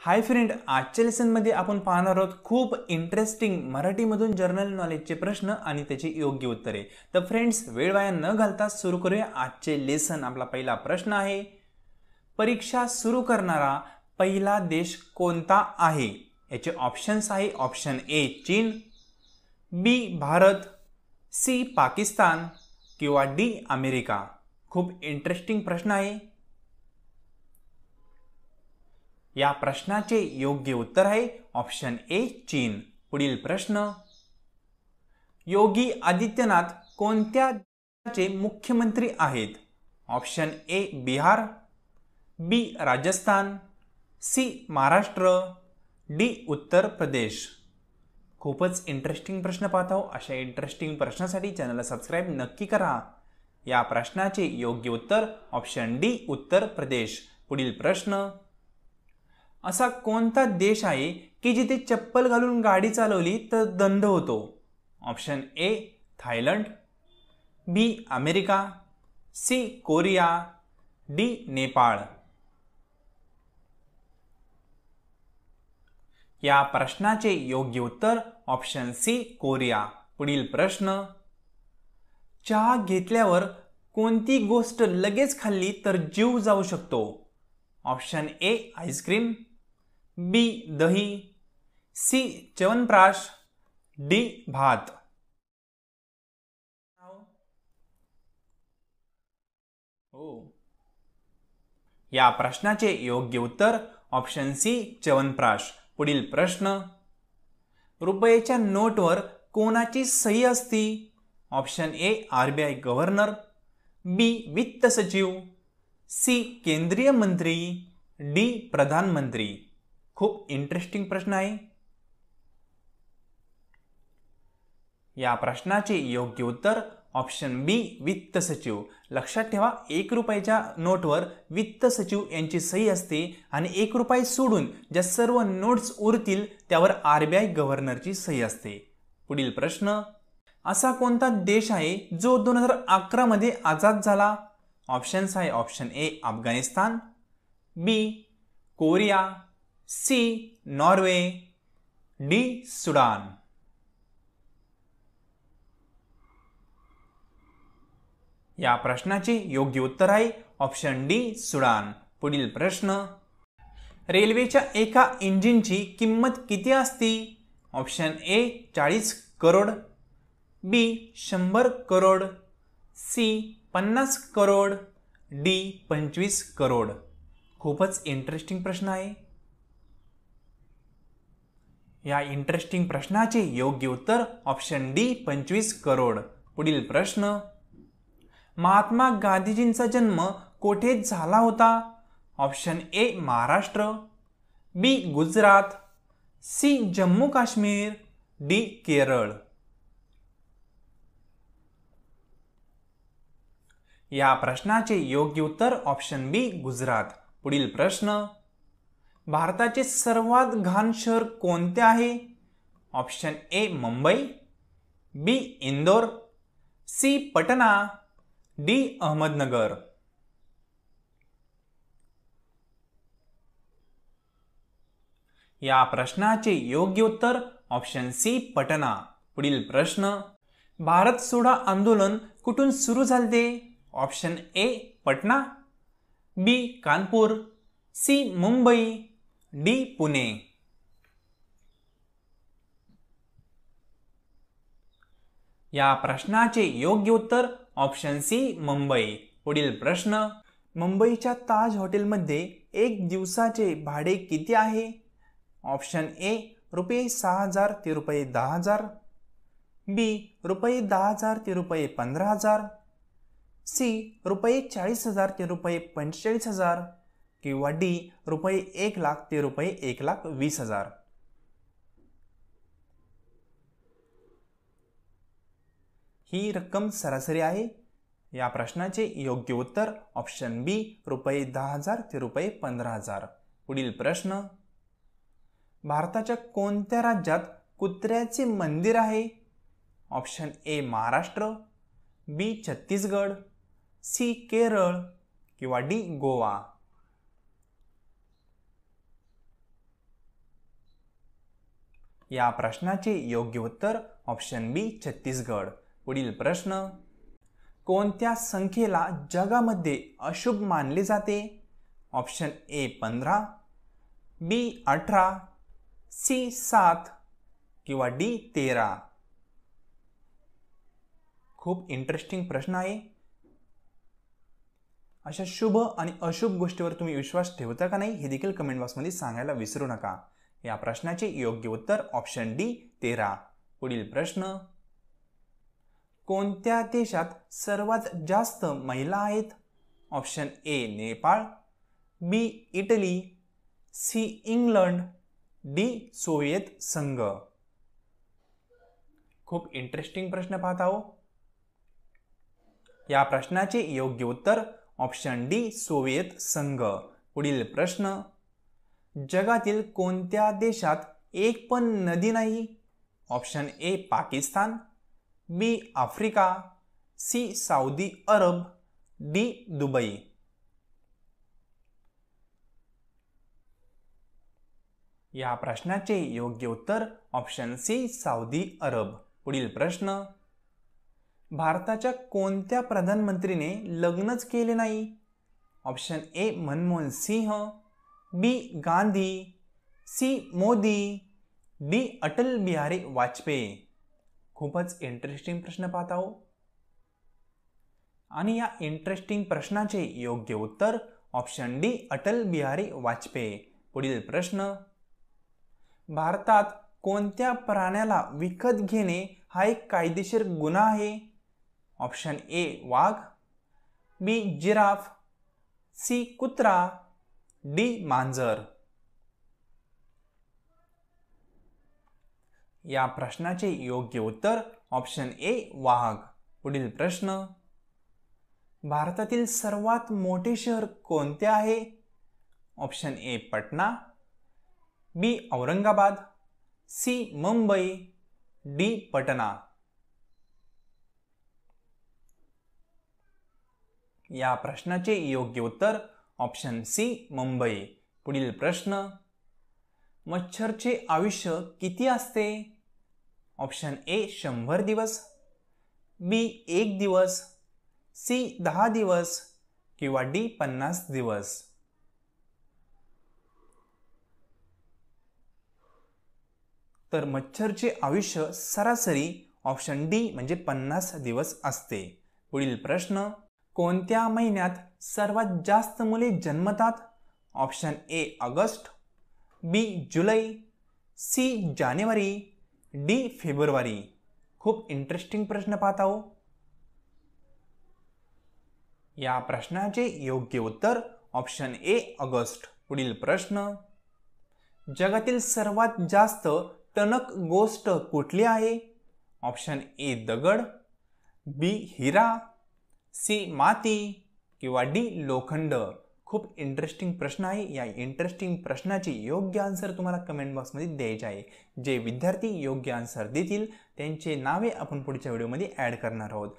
Hi friend, आजच्या लेसनमध्ये आपण पाहणार आहोत खूप इंटरेस्टिंग मराठीमधून जर्नल नॉलेजचे प्रश्न आणि त्याची योग्य उत्तरे। तर फ्रेंड्स, वेळ वाया न घालता सुरू करूया आजचे लेसन। आपला पहिला प्रश्न आहे, परीक्षा सुरू करणारा पहिला देश कोणता आहे? याचे ऑप्शन्स आहे, ऑप्शन ए चीन, बी भारत, सी पाकिस्तान किंवा डी अमेरिका। खूप इंटरेस्टिंग प्रश्न आहे। या प्रश्नाचे योग्य उत्तर आहे ऑप्शन ए चीन। पुढील प्रश्न, योगी आदित्यनाथ कोणत्या राज्याचे मुख्यमंत्री आहेत? Option A Bihar, B Rajasthan, C Maharashtra, D Uttar Pradesh. खूपच इंटरेस्टिंग प्रश्न पाहत आहोत। अशा इंटरेस्टिंग प्रश्नासाठी चॅनलला सबस्क्राइब नक्की करा। या प्रश्नाचे योग्य उत्तर ऑप्शन डी उत्तर प्रदेश। पुढील प्रश्न, असा कोणता देश आहे की जिथे चप्पल घालून गाडी चालवली तर दंड होतो? Option A Thailand, B America, C Korea, D Nepal. या प्रश्नाचे योग्य उत्तर ऑप्शन सी कोरिया। पुढील प्रश्न, चहा घेतल्यावर कोणती गोष्ट लगेच खाल्ली तर जीव जाऊ शकतो? ऑप्शन ए आईस्क्रीम, बी दही, सी च्यवनप्राश, डी भात। या प्रश्नाचे योग्य उत्तर ऑप्शन सी च्यवनप्राश। पुढील प्रश्न, रुपयेच्या नोटवर कोणाची सही असती? ऑप्शन ए आरबीआय गव्हर्नर, बी वित्त सचिव, सी केंद्रीय मंत्री, डी प्रधानमंत्री। खूप इंटरेस्टिंग प्रश्न आहे। या प्रश्नाचे योग्य उत्तर ऑप्शन बी वित्त सचिव। लक्षात ठेवा, 1 रुपयाच्या नोटवर वित्त सचिव यांची सही असते आणि 1 रुपये सोडून ज्या सर्व नोट्स उरतील त्यावर आरबीआय गव्हर्नरची सही असते। पुढील प्रश्न, असा कोणता देश आहे जो 2011 मध्ये आजाद झाला? ऑप्शन्स आहे, option A Afghanistan, B Korea, C Norway, D Sudan. या प्रश्नाचे योग्य उत्तर आहे ऑप्शन डी सुडान। पुढील प्रश्न, रेल्वेच्या एका इंजिनची किंमत किती असते? Option A 40 crore, B 100 crore, C 50 crore, D 25 crore. खूपच इंटरेस्टिंग प्रश्न आहे। या इंटरेस्टिंग प्रश्नाचे योग्य उत्तर ऑप्शन डी 25 करोड। पुढील प्रश्न, महात्मा गांधीजींचा जन्म कोठे झाला होता? Option A Maharashtra, B Gujarat, C Jammu Kashmir, D Kerala. या प्रश्नाचे योग्य उत्तर ऑप्शन बी गुजरात। पुढील प्रश्न, भारताचे सर्वात घाण शहर कोणते आहे? Option A Mumbai, B Indore, C Patna, D Ahmednagar. या प्रश्नाचे योग्य उत्तर ऑप्शन सी पटना। पुढील प्रश्न, भारत सोडा आंदोलन कुठून सुरू झाले? Option A Patna, B Kanpur, C Mumbai, D Pune. या प्रश्नाचे योग्य उत्तर ऑप्शन सी मुंबई। पुढील प्रश्न, मुंबईच्या ताज हॉटेलमध्ये 1 दिवसाचे भाडे किती आहे? ऑप्शन ए रुपये 6,000 ते रुपये 10,000, बी रुपये 10,000 ते रुपये 15,000, सी रुपये 40,000 ते रुपये 45,000 किंवा डी रुपये 1,00,000 ते रुपये 1,20,000। ही रक्कम सरासरी आहे। या प्रश्नाचे योग्य उत्तर ऑप्शन बी रुपये 10,000 ते रुपये 15,000। पुढील प्रश्न, भारताच्या कोणत्या राज्यात कुत्र्याचे मंदिर आहे? Option A Maharashtra, B Chhattisgarh, C Kerala किंवा डी गोवा। या प्रश्नाचे योग्य उत्तर ऑप्शन बी छत्तीसगड. पुढील प्रश्न, कोणत्या संख्येला जगामध्ये अशुभ मानले जाते? ऑप्शन ए 15, बी 18, सी 7 किंवा डी 13. खूप इंटरेस्टिंग प्रश्न आहे. अशा शुभ आणि अशुभ गोष्टीवर तुम्ही विश्वास ठेवता का नाही हे देखील कमेंट बॉक्समध्ये सांगायला विसरू नका. या प्रश्नाचे योग्य उत्तर ऑप्शन डी 13. पुढील प्रश्न, कोणत्या देशात सर्वात जास्त महिला आहेत? Option A Nepal, B Italy, C England, D Soviet संघ. खूप इंटरेस्टिंग प्रश्न पाहत आहोत. या प्रश्नाचे योग्य उत्तर ऑप्शन डी सोव्हिएत संघ. पुढील प्रश्न, जगातील कोणत्या देशात एक पण नदी नाही? Option A Pakistan, B Africa, C Saudi Arab, D Dubai. या प्रश्नाचे योग्य उत्तर ऑप्शन सी सौदी अरब. पुढील प्रश्न, भारताच्या कोणत्या प्रधानमंत्रीने लग्नच केले नाही? Option A Manmohan Singh, B Gandhi, C Modi, D Atal Bihari Vajpayee. खूपच इंटरेस्टिंग प्रश्न पाहत आहोत. आणि या इंटरेस्टिंग प्रश्नाचे योग्य उत्तर ऑप्शन डी अटल बिहारी वाजपेयी. पुढील प्रश्न, भारतात कोणत्या प्राण्याला विकत घेणे हा एक कायदेशीर गुन्हा आहे? ऑप्शन ए वाघ, बी जिराफ, सी कुत्रा, डी मांजर. या प्रश्नाचे योग्य उत्तर ऑप्शन ए वाघ. पुढील प्रश्न, भारतातील सर्वात मोठे शहर कोणते आहे? Option A Patna, B Aurangabad, C Mumbai, D Patna. या प्रश्नाचे योग्य उत्तर ऑप्शन सी मुंबई. पुढील प्रश्न, मच्छरचे आयुष्य किती असते? ऑप्शन ए 100 दिवस, बी 1 दिवस, सी 10 दिवस किंवा डी 50 दिवस. तर मच्छरचे आयुष्य सरासरी ऑप्शन डी म्हणजे 50 दिवस असते. पुढील प्रश्न, कोणत्या महिन्यात सर्वात जास्त मुले जन्मतात? ऑप्शन ए ऑगस्ट, बी जुलै, सी जानेवारी, डी फेब्रुवारी. खूप इंटरेस्टिंग प्रश्न पाहत आहोत. या प्रश्नाचे योग्य उत्तर ऑप्शन ए ऑगस्ट. पुढील प्रश्न, जगातील सर्वात जास्त टणक गोष्ट कुठली आहे? ऑप्शन ए दगड, बी हिरा, सी माती किंवा डी लोखंड. खूप इंटरेस्टिंग प्रश्न आहे. या इंटरेस्टिंग प्रश्नाची योग्य आन्सर तुम्हाला कमेंट बॉक्समध्ये द्यायचे आहे. जे विद्यार्थी योग्य आन्सर देतील त्यांचे नावे आपण पुढच्या व्हिडिओमध्ये ॲड करणार आहोत.